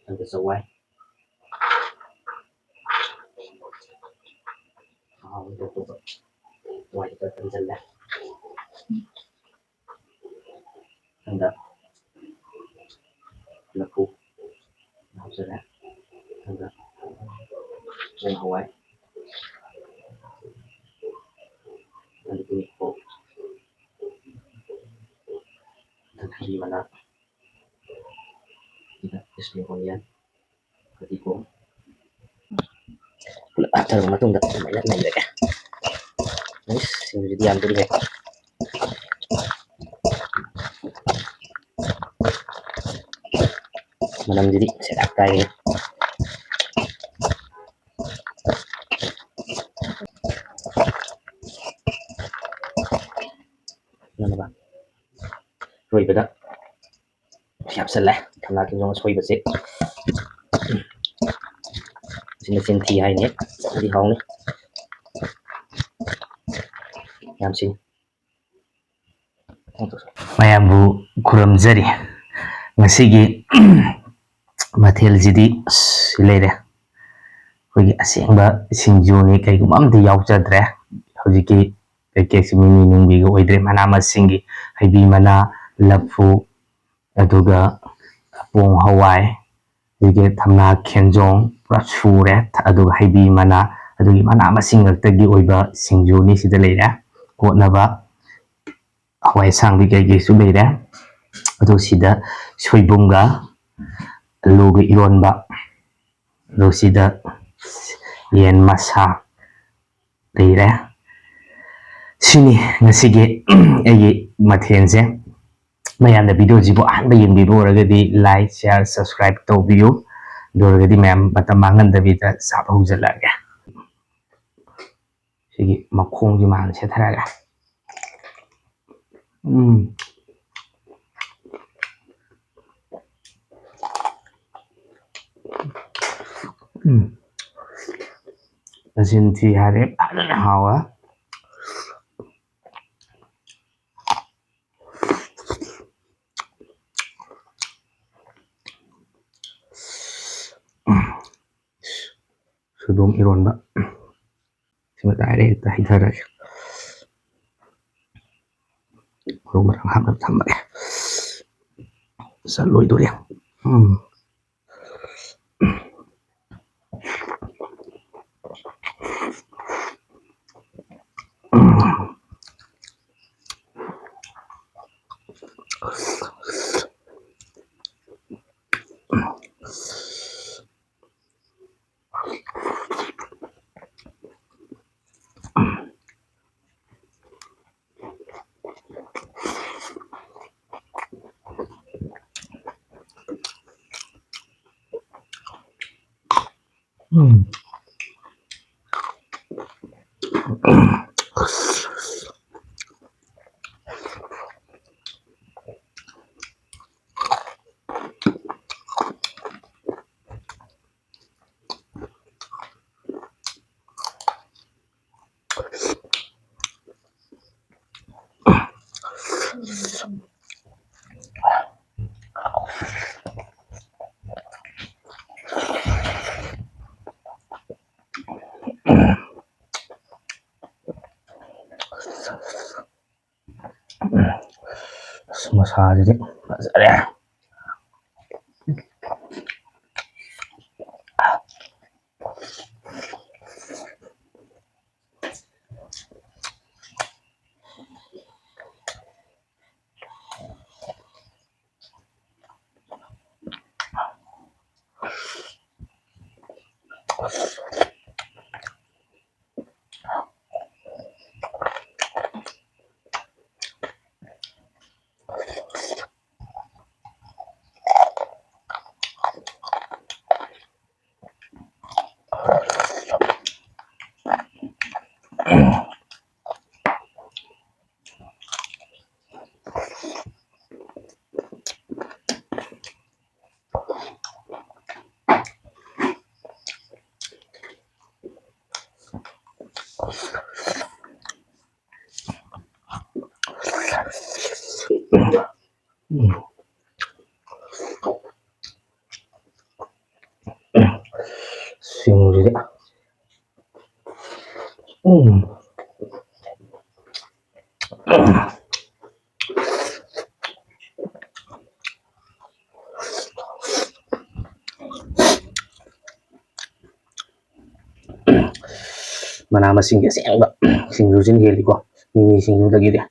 ăn cái sâu quay được rồi ngoài cái phần chân ra ăn đó là khu học sẽ ra ăn đó ăn hậu quay ăn cái nhịp bộ ăn hay mà nó ismi korean ketipu ada rumah tuh nggak banyak nih ya nice sini diam dulu ya mana jadi saya akan ya mana bang rồi bây giờ siap selesai tham gia kinh doanh xoay bật xếp xin thi hay nhé đi hóng đi làm xin mayambu kuramzari ngasigi mathilsidi leire hogi asengba singjuni kaigum amdi yawjadre hojiki keke mini nungbi go oidre mana masingi haibi mana lafu aduga pong hawai dige thamna khenjong pura sure aduga haibi mana adugi mana masing tagi oiba singjuni sida leire kotnaba hawai sangbi keke su leire adu sida soibumga aluga eronba adu sida yen masa leire sini ngasigi egi mathense mayamda video jibo anba yengbibo oragadi like share subscribe tawbiyo doragadi mayam matam mangandabida saba hujalaga sigi makhongji man setharaga Asinti hare padana hawa Soibum eronba sebentar deh kita hidara rumah ham tambah ya selalu itu ya masalah jadi ya Mana masing kasi ang singjusin hili ko. Mini singju lagi dia.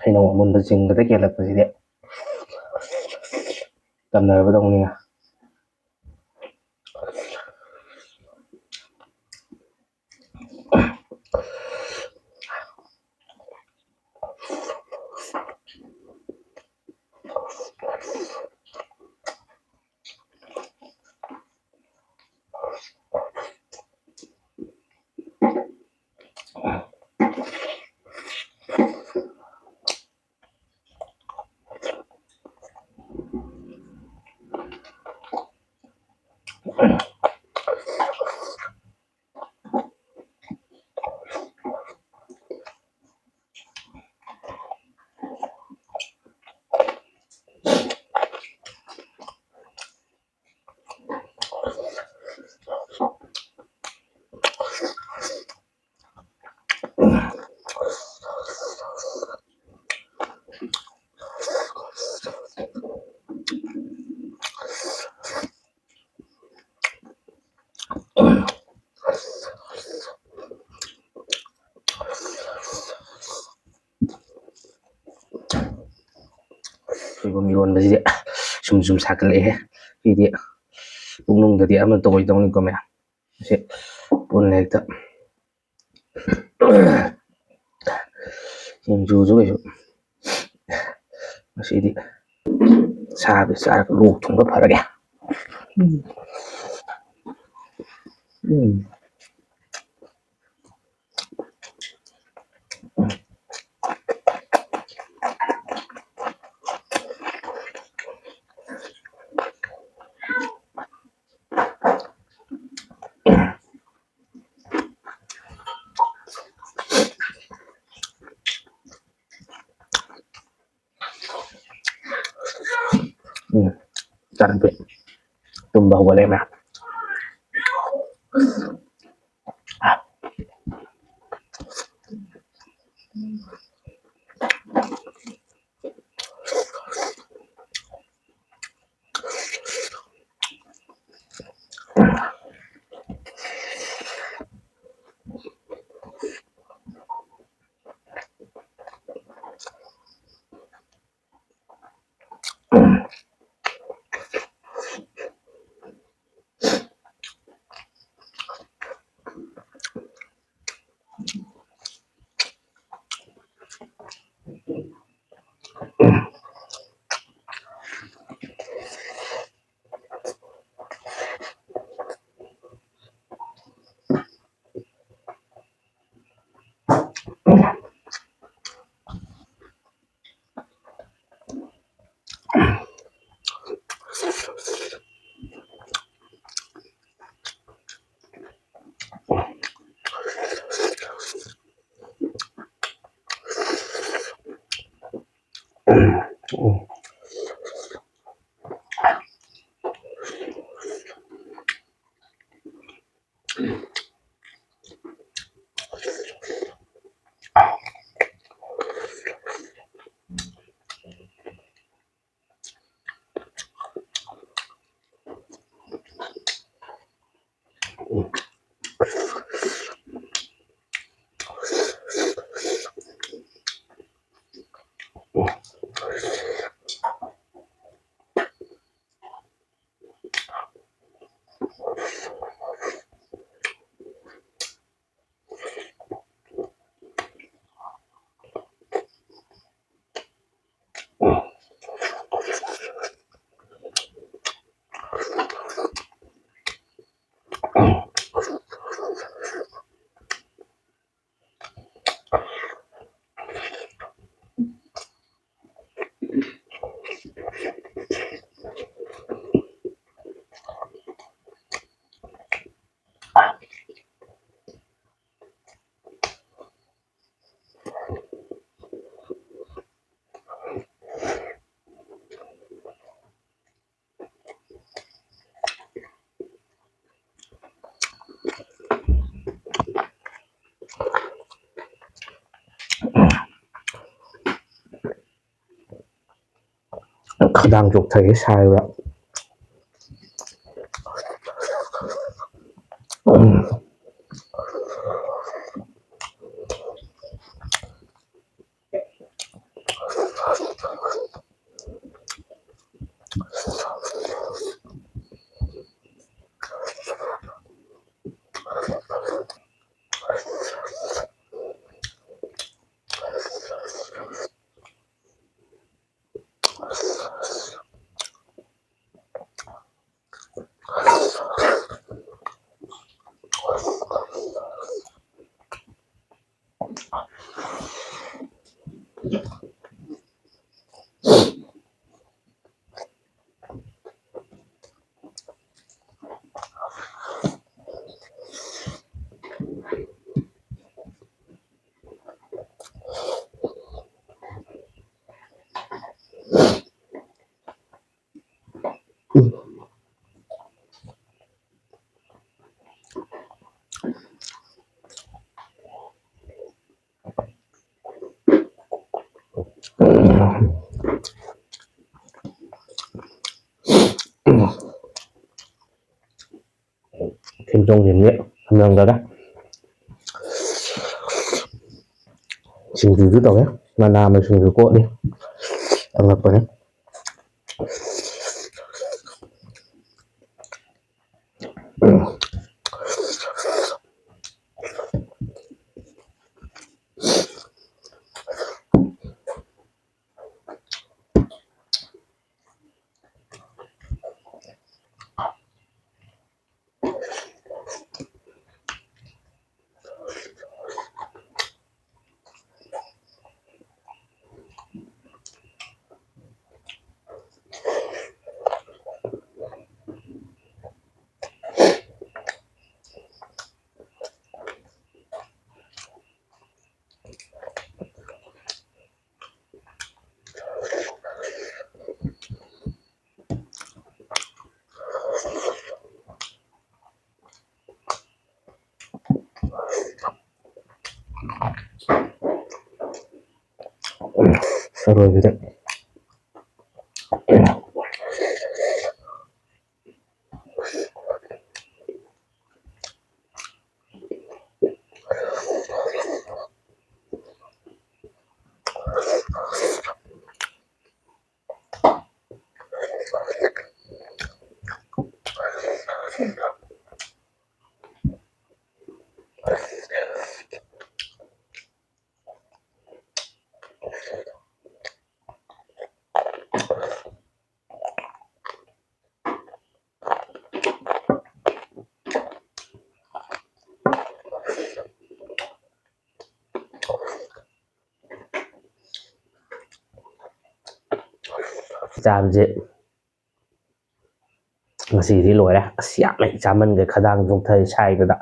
Hꯩꯅꯧ ꯑꯃꯨꯟꯕ ꯆꯤꯡꯕꯗ ꯀꯦꯜꯂꯛꯄꯁꯤꯗꯤ ꯇꯝꯅꯔꯕꯗꯧꯅꯤꯅ ꯁꯣꯏꯕꯨꯝ ꯏꯔꯣꯟꯕꯁꯤꯗꯤ ꯁꯨꯝ ꯁꯥꯒꯠꯂꯛꯑꯦ ꯁꯤꯗꯤ ꯄꯨꯛꯅꯨꯡꯗꯗꯤ ꯑꯃ ꯇꯧꯔꯣꯏꯗꯧꯅꯤꯀꯣ ꯃꯌꯥꯝ ꯁꯤ ꯄꯨꯟꯅ ꯍꯦꯛꯇ ꯁꯤꯡꯖꯨꯁꯨ ꯀꯩꯁꯨ ꯉꯁꯤꯗꯤ ꯁꯥꯕ ꯆꯥꯔꯒ ꯂꯣꯛ ꯊꯨꯡꯕ ꯐꯔꯒꯦ. Cantik tumbuh boleh mah. khadang chok thai sai ra thêm trong điểm nhẹ lần đó đó Singju tau ya mana mà Singju kok đi anggap apa ya rồi vậy đấy ꯆꯥꯕꯁꯦ ꯉꯁꯤꯗꯤ ꯂꯣꯏꯔꯦ ꯑꯁ ꯌꯥꯝꯅ ꯆꯥꯃꯟꯒ꯭ꯔꯦ ꯈꯗꯥꯡ ꯆꯣꯛꯊꯩ ꯁꯥꯏꯗꯨꯗ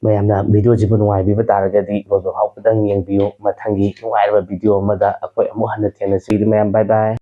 ꯃꯌꯥꯝꯅ ꯚꯤꯗꯤꯑꯣꯁꯤꯕꯨ ꯅꯨꯡꯉꯥꯏꯕꯤꯕ ꯇꯥꯔꯒꯗꯤ ꯂꯣꯏꯕ ꯐꯥꯎꯕꯗꯪ ꯌꯦꯡꯕꯤꯌꯨ ꯃꯊꯪꯒꯤ ꯅꯨꯡꯉꯥꯏꯔꯕ ꯚꯤꯗꯤꯑꯣ ꯑꯃꯗ ꯑꯩꯈꯣꯏ ꯑꯃꯨꯛ ꯍꯟꯅ ꯊꯦꯡꯅꯁꯤ ꯃꯌꯥꯝ ꯕꯥꯏ ꯕꯥꯏ